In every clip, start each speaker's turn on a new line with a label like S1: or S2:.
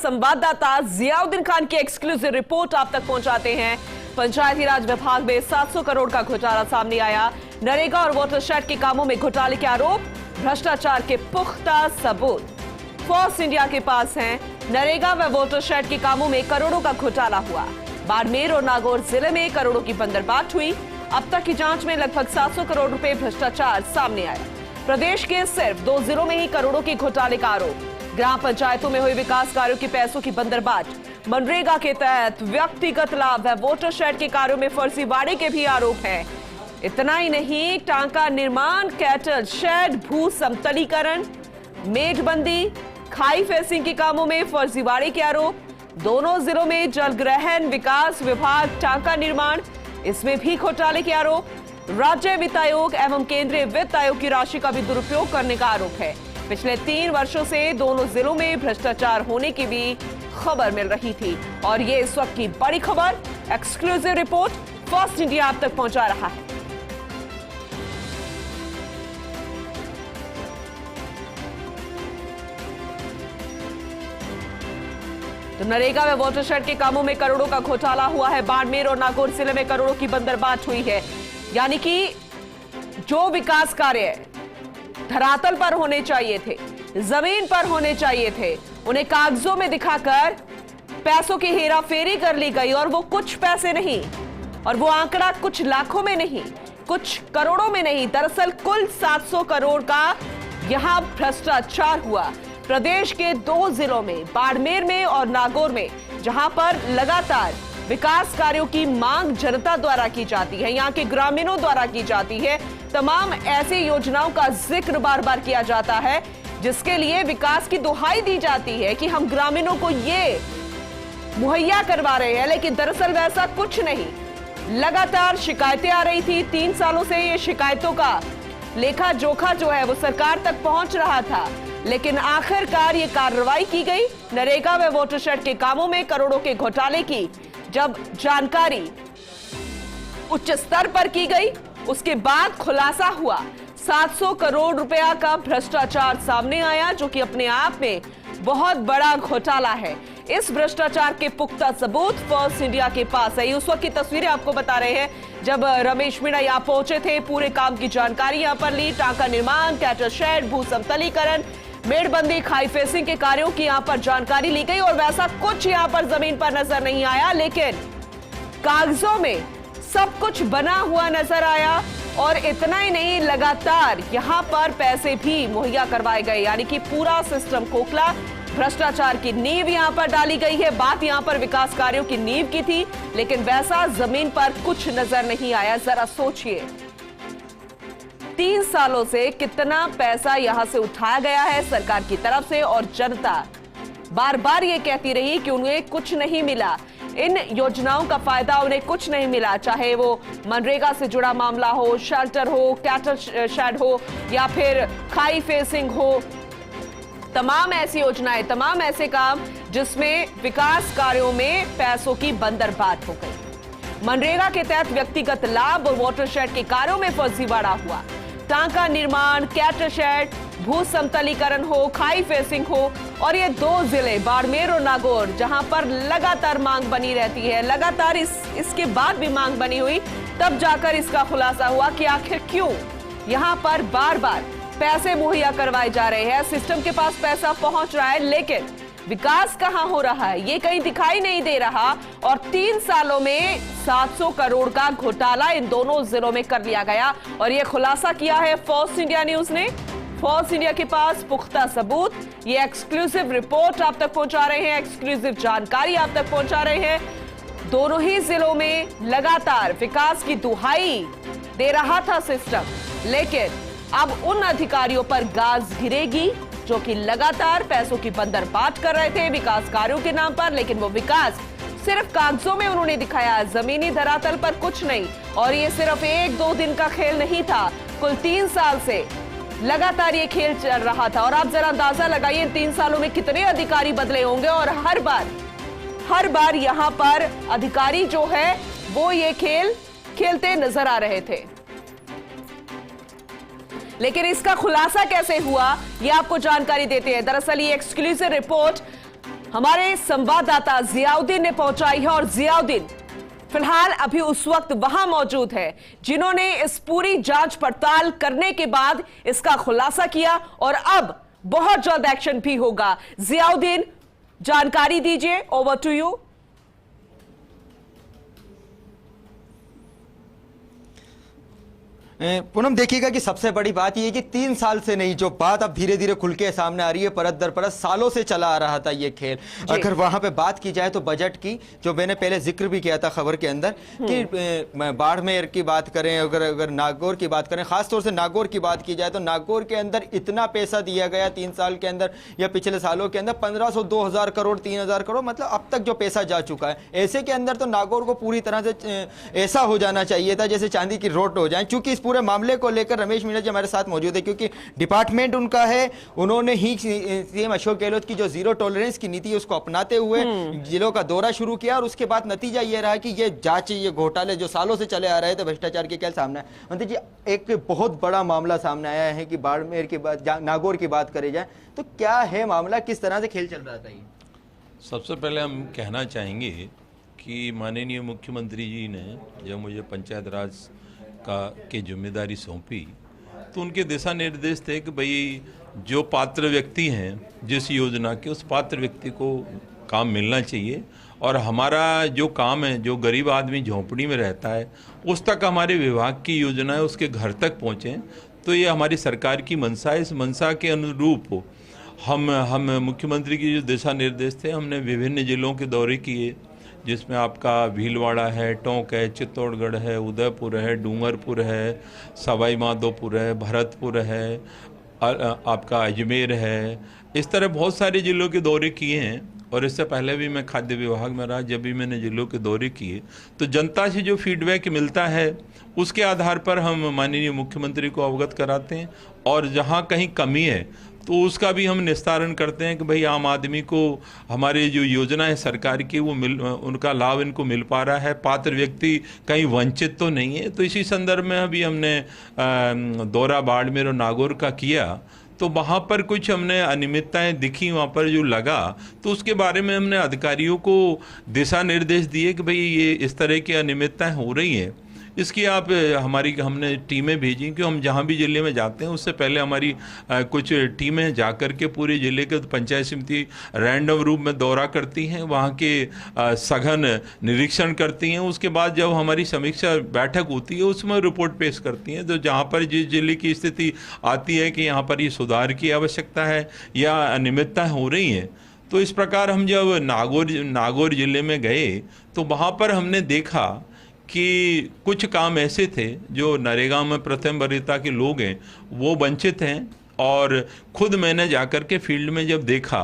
S1: संवाददाता जियाउद्दीन खान की exclusive report आप तक पहुंचाते हैं। पंचायती राज विभाग में 700 करोड़ का घोटाला सामने आया। नरेगा और वाटरशेड के कामों में घोटाले के आरोप, भ्रष्टाचार के पुख्ता सबूत फोर्स इंडिया के पास हैं। नरेगा व वाटरशेड के कामों में करोड़ों का घोटाला हुआ। बाड़मेर और नागौर जिले में करोड़ों की बंदरबाट हुई। अब तक की जांच में लगभग 700 करोड़ रुपए भ्रष्टाचार सामने आया। प्रदेश के सिर्फ 2 जिलों में ही करोड़ों के घोटाले का आरोप। ग्राम पंचायतों में हुए विकास कार्यों की पैसों की बंदरबाट। मनरेगा के तहत व्यक्तिगत लाभ व वाटरशेड के कार्यों में फर्जीवाड़े के भी आरोप हैं। इतना ही नहीं, टांका निर्माण, कैटल शेड, भू समतलीकरण, मेघबंदी, खाई फेसिंग के कामों में फर्जीवाड़े के आरोप। दोनों जिलों में जलग्रहण विकास विभाग टांका निर्माण, इसमें भी घोटाले के आरोप। राज्य वित्त आयोग एवं केंद्रीय वित्त आयोग की राशि का भी दुरुपयोग करने का आरोप है। पिछले 3 वर्षों से दोनों जिलों में भ्रष्टाचार होने की भी खबर मिल रही थी और ये इस वक्त की बड़ी खबर। एक्सक्लूसिव रिपोर्ट फर्स्ट इंडिया आप तक पहुंचा रहा है। तो नरेगा व वाटरशेड के कामों में करोड़ों का घोटाला हुआ है। बाड़मेर और नागौर जिले में करोड़ों की बंदरबाट हुई है। यानी कि जो विकास कार्य धरातल पर होने चाहिए थे, जमीन पर होने चाहिए थे, उन्हें कागजों में दिखाकर पैसों की हेराफेरी कर ली गई। और वो कुछ पैसे नहीं, और वो आंकड़ा कुछ लाखों में नहीं, कुछ करोड़ों में नहीं, दरअसल कुल 700 करोड़ का यहां भ्रष्टाचार हुआ। प्रदेश के 2 जिलों में, बाड़मेर में और नागौर में, जहां पर लगातार विकास कार्यों की मांग जनता द्वारा की जाती है, यहां के ग्रामीणों द्वारा की जाती है। तमाम ऐसी योजनाओं का जिक्र बार बार किया जाता है जिसके लिए विकास की दुहाई दी जाती है कि हम ग्रामीणों को ये मुहैया करवा रहे हैं, लेकिन दरअसल वैसा कुछ नहीं। लगातार शिकायतें आ रही थी। 3 सालों से ये शिकायतों का लेखा जोखा जो है वो सरकार तक पहुंच रहा था, लेकिन आखिरकार ये कार्रवाई की गई। नरेगा व वाटरशेड के कामों में करोड़ों के घोटाले की जब जानकारी उच्च स्तर पर की गई, उसके बाद खुलासा हुआ। 700 करोड़ रुपया का भ्रष्टाचार सामने आया, जो कि अपने आप में बहुत बड़ा घोटाला है। इस भ्रष्टाचार के पुख्ता सबूत फर्स्ट इंडिया के पास है। उस वक्त की तस्वीरें आपको बता रहे हैं जब रमेश मीणा यहां पहुंचे थे, पूरे काम की जानकारी यहां पर ली। टांका निर्माण, कैटल शेड, भू समतलीकरण, मेड़बंदी, खाई फेसिंग के कार्यों की यहां पर जानकारी ली गई और वैसा कुछ यहां पर जमीन पर नजर नहीं आया, लेकिन कागजों में सब कुछ बना हुआ नजर आया। और इतना ही नहीं, लगातार यहां पर पैसे भी मुहैया करवाए गए, यानी कि पूरा सिस्टम खोखला। भ्रष्टाचार की नींव यहां पर डाली गई है। बात यहां पर विकास कार्यों की नींव की थी, लेकिन वैसा जमीन पर कुछ नजर नहीं आया। जरा सोचिए, 3 सालों से कितना पैसा यहां से उठाया गया है सरकार की तरफ से, और जनता बार बार ये कहती रही कि उन्हें कुछ नहीं मिला। इन योजनाओं का फायदा उन्हें कुछ नहीं मिला, चाहे वो मनरेगा से जुड़ा मामला हो, शेल्टर हो, कैटल शेड हो, या फिर खाई फेसिंग हो। तमाम ऐसी योजनाएं, तमाम ऐसे काम जिसमें विकास कार्यों में पैसों की बंदरबाट हो गई। मनरेगा के तहत व्यक्तिगत लाभ और वाटरशेड के कार्यों में फर्जीवाड़ा हुआ। टांका निर्माण, कैटल शेड, भू समतलीकरण हो, खाई फेसिंग हो, और ये 2 जिले बाड़मेर और नागौर जहां पर लगातार मांग बनी रहती है। लगातार इसके बाद भी मांग बनी हुई, तब जाकर इसका खुलासा हुआ कि आखिर क्यों यहां पर बार बार पैसे मुहैया करवाए जा रहे हैं। सिस्टम के पास पैसा पहुंच रहा है, लेकिन विकास कहां हो रहा है ये कहीं दिखाई नहीं दे रहा। और 3 सालों में 700 करोड़ का घोटाला इन दोनों जिलों में कर लिया गया, और यह खुलासा किया है फर्स्ट इंडिया न्यूज ने। फर्स्ट इंडिया के पास पुख्ता सबूत, ये एक्सक्लूसिव रिपोर्ट आप तक पहुंचा रहे हैं, एक्सक्लूसिव जानकारी आप तक पहुंचा रहे हैं। दोनों ही जिलों में लगातार विकास की दुहाई दे रहा था सिस्टम, लेकिन अब उन अधिकारियों पर गाज गिरेगी जो कि लगातार पैसों की बंदरबाट कर रहे थे विकास कार्यों के नाम पर, लेकिन वो विकास सिर्फ कागजों में उन्होंने दिखाया, जमीनी धरातल पर कुछ नहीं। और ये सिर्फ 1-2 दिन का खेल नहीं था, कुल 3 साल से लगातार ये खेल चल रहा था। और आप जरा अंदाजा लगाइए 3 सालों में कितने अधिकारी बदले होंगे, और हर बार यहां पर अधिकारी जो है वो ये खेल खेलते नजर आ रहे थे। लेकिन इसका खुलासा कैसे हुआ, ये आपको जानकारी देते हैं। दरअसल ये एक्सक्लूसिव रिपोर्ट हमारे संवाददाता जियाउद्दीन ने पहुंचाई है और जियाउद्दीन फिलहाल अभी उस वक्त वहां मौजूद है जिन्होंने इस पूरी जांच पड़ताल करने के बाद इसका खुलासा किया और अब बहुत जल्द एक्शन भी होगा। जियाउद्दीन, जानकारी दीजिए, ओवर टू यू।
S2: पूनम, देखिएगा कि सबसे बड़ी बात यह कि 3 साल से नहीं, जो बात अब धीरे धीरे खुल के सामने आ रही है, परत दर परत सालों से चला आ रहा था ये खेल। अगर वहां पे बात की जाए तो बजट की, जो मैंने पहले जिक्र भी किया था खबर के अंदर कि बाड़मेर की बात करें, अगर नागौर की बात करें, खासतौर से नागौर की बात की जाए तो नागौर के अंदर इतना पैसा दिया गया 3 साल के अंदर या पिछले सालों के अंदर 1500, 2000 करोड़, 3000 करोड़, मतलब अब तक जो पैसा जा चुका है। ऐसे के अंदर तो नागौर को पूरी तरह से ऐसा हो जाना चाहिए था जैसे चांदी की रोट हो जाए। चूंकि पूरे मामले को लेकर रमेश मीणा जी हमारे साथ मौजूद है, क्योंकि डिपार्टमेंट उनका है, उन्होंने ही सीएम अशोक गहलोत की जो जीरो टॉलरेंस की नीति उसको अपनाते हुए जिलों का दौरा शुरू किया और उसके बाद नतीजा ये रहा कि ये जांच, ये घोटाले जो सालों से चले आ रहे थे, भ्रष्टाचार के क्या सामने मंत्री जी एक बहुत बड़ा मामला सामने आया है कि बाड़मेर की बात, नागौर की बात करी जाए तो क्या है मामला, किस तरह से खेल चल रहा था ये?
S3: सबसे पहले हम कहना चाहेंगे कि माननीय मुख्यमंत्री जी ने जब मुझे पंचायत राज की जिम्मेदारी सौंपी तो उनके दिशा निर्देश थे कि भाई जो पात्र व्यक्ति हैं जिस योजना के, उस पात्र व्यक्ति को काम मिलना चाहिए और हमारा जो काम है, जो गरीब आदमी झोंपड़ी में रहता है उस तक हमारे विभाग की योजना है उसके घर तक पहुँचें। तो ये हमारी सरकार की मंशा है। इस मंशा के अनुरूप हम मुख्यमंत्री की जो दिशा निर्देश थे, हमने विभिन्न जिलों के दौरे किए, जिसमें आपका भीलवाड़ा है, टोंक है, चित्तौड़गढ़ है, उदयपुर है, डूंगरपुर है, सवाई माधोपुर है, भरतपुर है, आपका अजमेर है। इस तरह बहुत सारे जिलों के दौरे किए हैं और इससे पहले भी मैं खाद्य विभाग में रहा, जब भी मैंने जिलों के दौरे किए तो जनता से जो फीडबैक मिलता है उसके आधार पर हम माननीय मुख्यमंत्री को अवगत कराते हैं और जहाँ कहीं कमी है तो उसका भी हम निस्तारण करते हैं कि भाई आम आदमी को हमारी जो योजना है सरकार की वो उनका लाभ इनको मिल पा रहा है, पात्र व्यक्ति कहीं वंचित तो नहीं है। तो इसी संदर्भ में अभी हमने दौरा बाड़मेर और नागौर का किया तो वहाँ पर कुछ हमने अनियमितताएं दिखी, वहाँ पर जो लगा तो उसके बारे में हमने अधिकारियों को दिशा निर्देश दिए कि भाई ये इस तरह की अनियमितताएं हो रही हैं, इसकी आप हमने टीमें भेजी कि हम जहाँ भी जिले में जाते हैं उससे पहले हमारी कुछ टीमें जाकर के पूरे ज़िले के पंचायत समिति रैंडम रूप में दौरा करती हैं, वहाँ के सघन निरीक्षण करती हैं। उसके बाद जब हमारी समीक्षा बैठक होती है उसमें रिपोर्ट पेश करती हैं। तो जहाँ पर जिस जिले की स्थिति आती है कि यहाँ पर ये सुधार की आवश्यकता है या अनियमितताएँ हो रही हैं, तो इस प्रकार हम जब नागौर जिले में गए तो वहाँ पर हमने देखा कि कुछ काम ऐसे थे जो नरेगा में प्रथम वरीयता के लोग हैं वो वंचित हैं। और खुद मैंने जाकर के फील्ड में जब देखा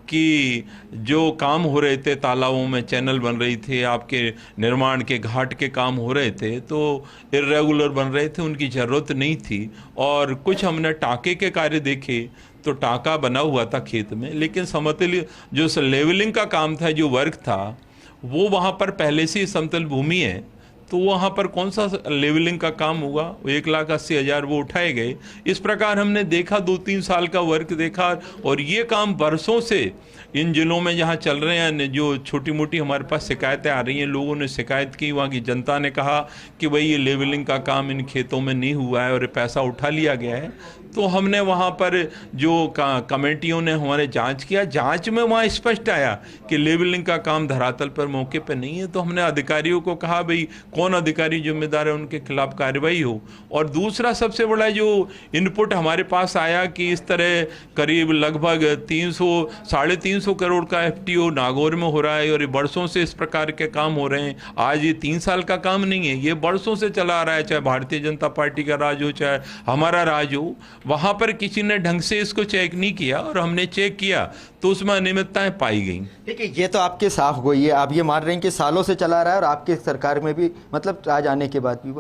S3: कि जो काम हो रहे थे, तालाबों में चैनल बन रही थे, आपके निर्माण के घाट के काम हो रहे थे तो इर्रेगुलर बन रहे थे, उनकी ज़रूरत नहीं थी। और कुछ हमने टाँके के कार्य देखे तो टाँका बना हुआ था खेत में, लेकिन समतल जो लेवलिंग का काम था, जो वर्क था वो वहाँ पर पहले से ही समतल भूमि है तो वहाँ पर कौन सा लेवलिंग का काम होगा, 1,80,000 वो उठाए गए। इस प्रकार हमने देखा, 2-3 साल का वर्क देखा और ये काम बरसों से इन जिलों में जहाँ चल रहे हैं, जो छोटी मोटी हमारे पास शिकायतें आ रही हैं, लोगों ने शिकायत की, वहाँ की जनता ने कहा कि भाई ये लेवलिंग का काम इन खेतों में नहीं हुआ है और पैसा उठा लिया गया है। तो हमने वहाँ पर जो कमेटियों ने हमारे जांच किया, जांच में वहाँ स्पष्ट आया कि लेवलिंग का काम धरातल पर मौके पर नहीं है। तो हमने अधिकारियों को कहा भाई कौन अधिकारी जिम्मेदार है, उनके खिलाफ कार्रवाई हो। और दूसरा सबसे बड़ा जो इनपुट हमारे पास आया कि इस तरह करीब लगभग 300-350 करोड़ का FTO नागौर में हो रहा है और बरसों से इस प्रकार के काम हो रहे हैं। आज ये 3 साल का काम नहीं है, ये बरसों से चला आ रहा है, चाहे भारतीय जनता पार्टी का राज हो चाहे हमारा राज हो। वहाँ पर किसी ने ढंग से इसको चेक नहीं किया और हमने चेक किया तो उसमें अनियमितताएं पाई गई।
S2: देखिए ये तो आपके साफ हुई है, आप ये मान रहे हैं कि सालों से चला रहा है और आपके सरकार में भी, मतलब आज आने के बाद भी।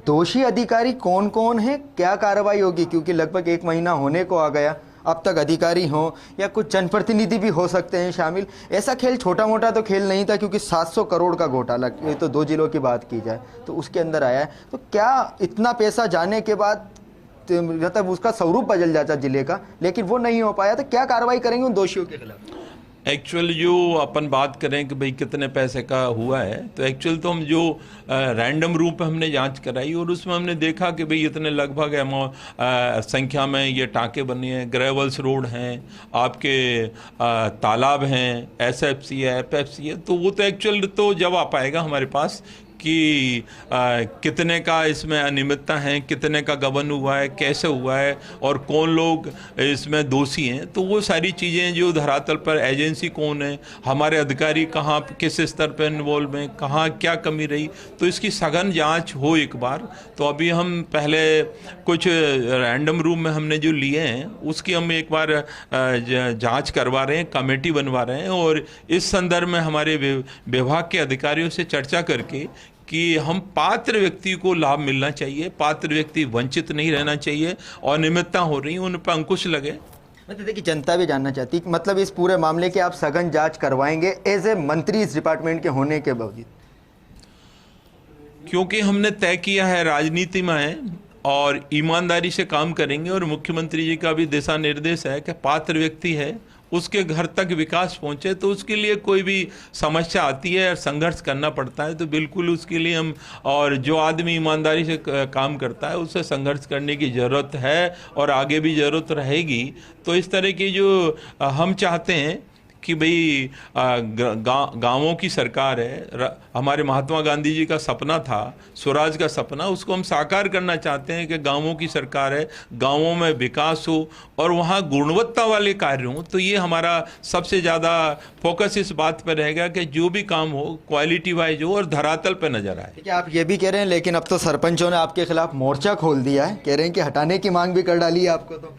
S2: दोषी अधिकारी कौन कौन है, क्या कार्रवाई होगी, क्योंकि लगभग 1 महीना होने को आ गया, अब तक अधिकारी हों या कुछ जनप्रतिनिधि भी हो सकते हैं शामिल। ऐसा खेल छोटा मोटा तो खेल नहीं था, क्योंकि 700 करोड़ का घोटाला, ये तो 2 जिलों की बात की जाए तो उसके अंदर आया है। तो क्या इतना पैसा जाने के बाद मतलब उसका स्वरूप बदल जाता जिले का, लेकिन वो नहीं हो पाया, तो क्या कार्रवाई करेंगे उन दोषियों के खिलाफ?
S3: एक्चुअल जो अपन बात करें कि भाई कितने पैसे का हुआ है, तो एक्चुअल तो हम जो रैंडम रूप में हमने जांच कराई और उसमें हमने देखा कि भाई इतने लगभग संख्या में ये टाँके बने हैं, ग्रेवल्स रोड हैं, आपके तालाब हैं, SFC है, FFC है। तो वो तो एक्चुअल तो जब आ पाएगा हमारे पास कि कितने का इसमें अनियमितता है, कितने का गबन हुआ है, कैसे हुआ है और कौन लोग इसमें दोषी हैं, तो वो सारी चीज़ें जो धरातल पर एजेंसी कौन है, हमारे अधिकारी कहाँ किस स्तर पर इन्वॉल्व हैं, कहाँ क्या कमी रही, तो इसकी सघन जांच हो एक बार। तो अभी हम पहले कुछ रैंडम रूम में हमने जो लिए हैं उसकी हम एक बार जांच करवा रहे हैं, कमेटी बनवा रहे हैं और इस संदर्भ में हमारे विभाग के अधिकारियों से चर्चा करके कि हम पात्र व्यक्ति को लाभ मिलना चाहिए, पात्र व्यक्ति वंचित नहीं रहना चाहिए और अनियमितता हो रही उन पर अंकुश लगे।
S2: मतलब देखिए, जनता भी जानना चाहती है, मतलब इस पूरे मामले की आप सघन जांच करवाएंगे एज ए मंत्री इस डिपार्टमेंट के होने के बावजूद?
S3: क्योंकि हमने तय किया है राजनीति में है और ईमानदारी से काम करेंगे और मुख्यमंत्री जी का भी दिशा निर्देश है कि पात्र व्यक्ति है उसके घर तक विकास पहुंचे, तो उसके लिए कोई भी समस्या आती है और संघर्ष करना पड़ता है तो बिल्कुल उसके लिए हम, और जो आदमी ईमानदारी से काम करता है उससे संघर्ष करने की ज़रूरत है और आगे भी ज़रूरत रहेगी। तो इस तरह की जो हम चाहते हैं कि भाई गांवों की सरकार है, हमारे महात्मा गांधी जी का सपना था, स्वराज का सपना, उसको हम साकार करना चाहते हैं कि गांवों की सरकार है, गांवों में विकास हो और वहाँ गुणवत्ता वाले कार्य हों। तो ये हमारा सबसे ज़्यादा फोकस इस बात पर रहेगा कि जो भी काम हो क्वालिटी वाइज हो और धरातल पर नजर आए।
S2: ठीक है, आप ये भी कह रहे हैं, लेकिन अब तो सरपंचों ने आपके खिलाफ मोर्चा खोल दिया है, कह रहे हैं कि हटाने की मांग भी कर डाली है आपको। तो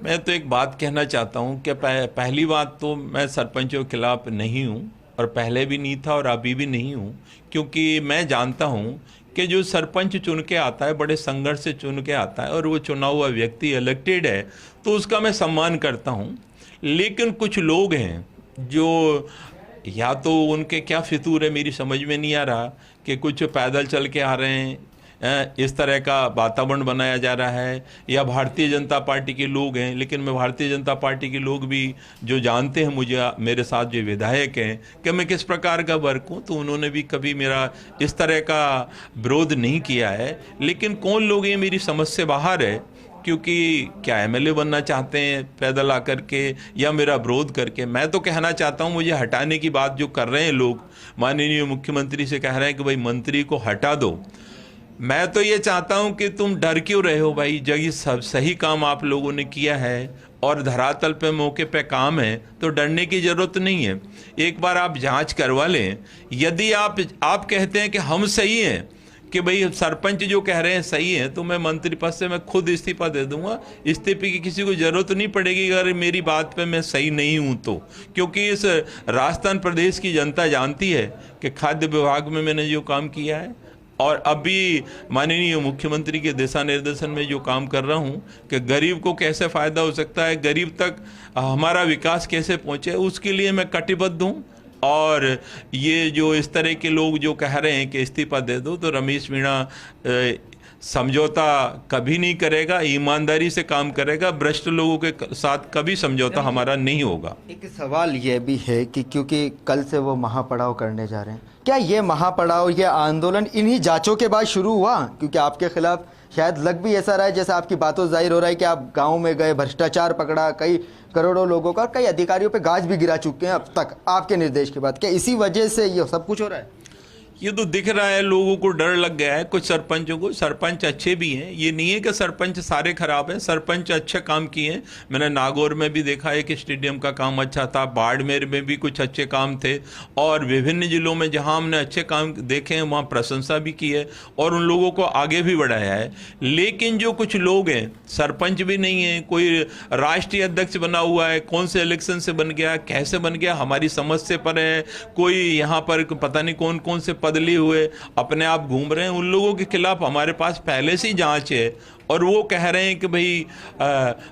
S3: मैं तो एक बात कहना चाहता हूं कि पहली बात तो मैं सरपंचों के खिलाफ नहीं हूं और पहले भी नहीं था और अभी भी नहीं हूं, क्योंकि मैं जानता हूं कि जो सरपंच चुन के आता है बड़े संघर्ष से चुन के आता है और वो चुना हुआ व्यक्ति इलेक्टेड है तो उसका मैं सम्मान करता हूं। लेकिन कुछ लोग हैं जो या तो उनके क्या फितूर है मेरी समझ में नहीं आ रहा कि कुछ पैदल चल के आ रहे हैं, इस तरह का वातावरण बनाया जा रहा है, या भारतीय जनता पार्टी के लोग हैं। लेकिन मैं भारतीय जनता पार्टी के लोग भी जो जानते हैं मुझे, मेरे साथ जो विधायक हैं कि मैं किस प्रकार का वर्क हूँ, तो उन्होंने भी कभी मेरा इस तरह का विरोध नहीं किया है। लेकिन कौन लोग हैं मेरी समझ से बाहर है, क्योंकि क्या MLA बनना चाहते हैं पैदल आकर के या मेरा विरोध करके। मैं तो कहना चाहता हूं मुझे हटाने की बात जो कर रहे हैं लोग, माननीय मुख्यमंत्री से कह रहे हैं कि भाई मंत्री को हटा दो। मैं तो ये चाहता हूं कि तुम डर क्यों रहे हो भाई, जब सब सही काम आप लोगों ने किया है और धरातल पे मौके पे काम है तो डरने की ज़रूरत नहीं है। एक बार आप जांच करवा लें, यदि आप कहते हैं कि हम सही हैं, कि भाई सरपंच जो कह रहे हैं सही है, तो मैं मंत्री पद से मैं खुद इस्तीफा दे दूंगा। इस्तीफे की किसी को ज़रूरत नहीं पड़ेगी अगर मेरी बात पे मैं सही नहीं हूं तो, क्योंकि इस राजस्थान प्रदेश की जनता जानती है कि खाद्य विभाग में मैंने जो काम किया है और अभी माननीय मुख्यमंत्री के दिशा निर्देशन में जो काम कर रहा हूं कि गरीब को कैसे फ़ायदा हो सकता है, गरीब तक हमारा विकास कैसे पहुंचे, उसके लिए मैं कटिबद्ध हूं। और ये जो इस तरह के लोग जो कह रहे हैं कि इस्तीफा दे दो, तो रमेश मीणा समझौता कभी नहीं करेगा, ईमानदारी से काम करेगा, भ्रष्ट लोगों के साथ कभी समझौता हमारा नहीं होगा।
S2: एक सवाल यह भी है कि क्योंकि कल से वो महापड़ाव करने जा रहे हैं, क्या ये महापड़ाव, ये आंदोलन इन्हीं जांचों के बाद शुरू हुआ? क्योंकि आपके खिलाफ शायद लग भी ऐसा रहा है, जैसा आपकी बातों से जाहिर हो रहा है कि आप गाँव में गए, भ्रष्टाचार पकड़ा, कई करोड़ों लोगों का, कई अधिकारियों पे गाज भी गिरा चुके हैं अब तक आपके निर्देश के बाद। क्या इसी वजह से ये सब कुछ हो रहा है?
S3: ये तो दिख रहा है, लोगों को डर लग गया है कुछ सरपंचों को। सरपंच अच्छे भी हैं, ये नहीं है कि सरपंच सारे खराब हैं, सरपंच अच्छे काम किए हैं। मैंने नागौर में भी देखा है कि स्टेडियम का काम अच्छा था, बाड़मेर में भी कुछ अच्छे काम थे और विभिन्न जिलों में जहां हमने अच्छे काम देखे हैं वहां प्रशंसा भी की है और उन लोगों को आगे भी बढ़ाया है। लेकिन जो कुछ लोग हैं, सरपंच भी नहीं है, कोई राष्ट्रीय अध्यक्ष बना हुआ है, कौन से इलेक्शन से बन गया, कैसे बन गया, हमारी समझ से पर है, कोई यहाँ पर पता नहीं कौन कौन से बदली हुए अपने आप घूम रहे हैं, उन लोगों के खिलाफ हमारे पास पहले से ही जांच है और वो कह रहे हैं कि भाई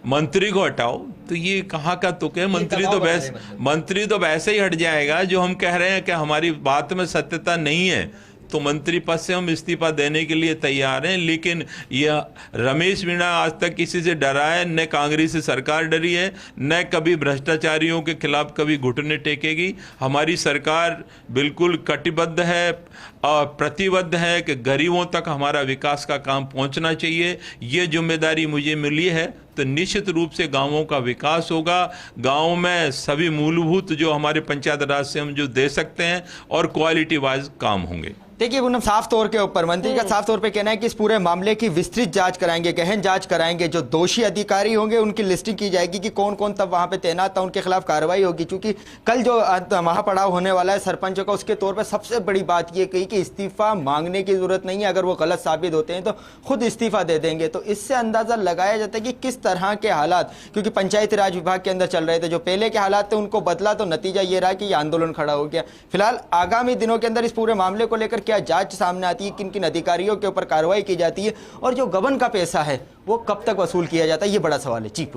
S3: मंत्री को हटाओ। तो ये कहाँ का तुक है? मंत्री तो वैसे ही हट जाएगा जो हम कह रहे हैं कि हमारी बात में सत्यता नहीं है। तो मंत्री पद से हम इस्तीफा देने के लिए तैयार हैं। लेकिन यह रमेश मीणा आज तक किसी से डरा है, न कांग्रेस सरकार डरी है, न कभी भ्रष्टाचारियों के खिलाफ कभी घुटने टेकेगी। हमारी सरकार बिल्कुल कटिबद्ध है और प्रतिबद्ध है कि गरीबों तक हमारा विकास का काम पहुंचना चाहिए। ये जिम्मेदारी मुझे मिली है तो निश्चित रूप से गांवों का विकास होगा। गांव में सभी मूलभूत जो हमारे पंचायत राज से हम जो दे सकते हैं और क्वालिटी वाइज काम होंगे।
S2: देखिए पूनम, साफ तौर के ऊपर मंत्री का साफ तौर पे कहना है कि इस पूरे मामले की विस्तृत जांच कराएंगे, गहन जांच कराएंगे। जो दोषी अधिकारी होंगे उनकी लिस्टिंग की जाएगी कि कौन कौन तब वहां पे तैनात था, उनके खिलाफ कार्रवाई होगी। क्योंकि कल जो महापड़ाव होने वाला है सरपंचों का, उसके तौर पर सबसे बड़ी बात ये कही कि इस्तीफा मांगने की जरूरत नहीं है, अगर वो गलत साबित होते हैं तो खुद इस्तीफा दे देंगे। तो इससे अंदाजा लगाया जाता है कि किस तरह के हालात, क्योंकि पंचायती राज विभाग के अंदर चल रहे थे, जो पहले के हालात थे उनको बदला, तो नतीजा ये रहा कि ये आंदोलन खड़ा हो गया। फिलहाल आगामी दिनों के अंदर इस पूरे मामले को लेकर क्या जांच सामने आती है, किन किन अधिकारियों के ऊपर कार्रवाई की जाती है, और जो गबन का पैसा है वो कब तक वसूल किया जाता है, ये बड़ा सवाल है। जी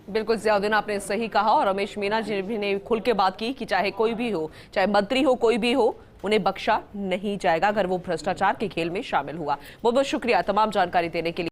S1: बिल्कुल जियाउद्दीन, आपने सही कहा। और रमेश मीणा जी ने खुल के बात की कि चाहे कोई भी हो, चाहे मंत्री हो, कोई भी हो, उन्हें बख्शा नहीं जाएगा अगर वो भ्रष्टाचार के खेल में शामिल हुआ। बहुत बहुत शुक्रिया तमाम जानकारी देने के लिए।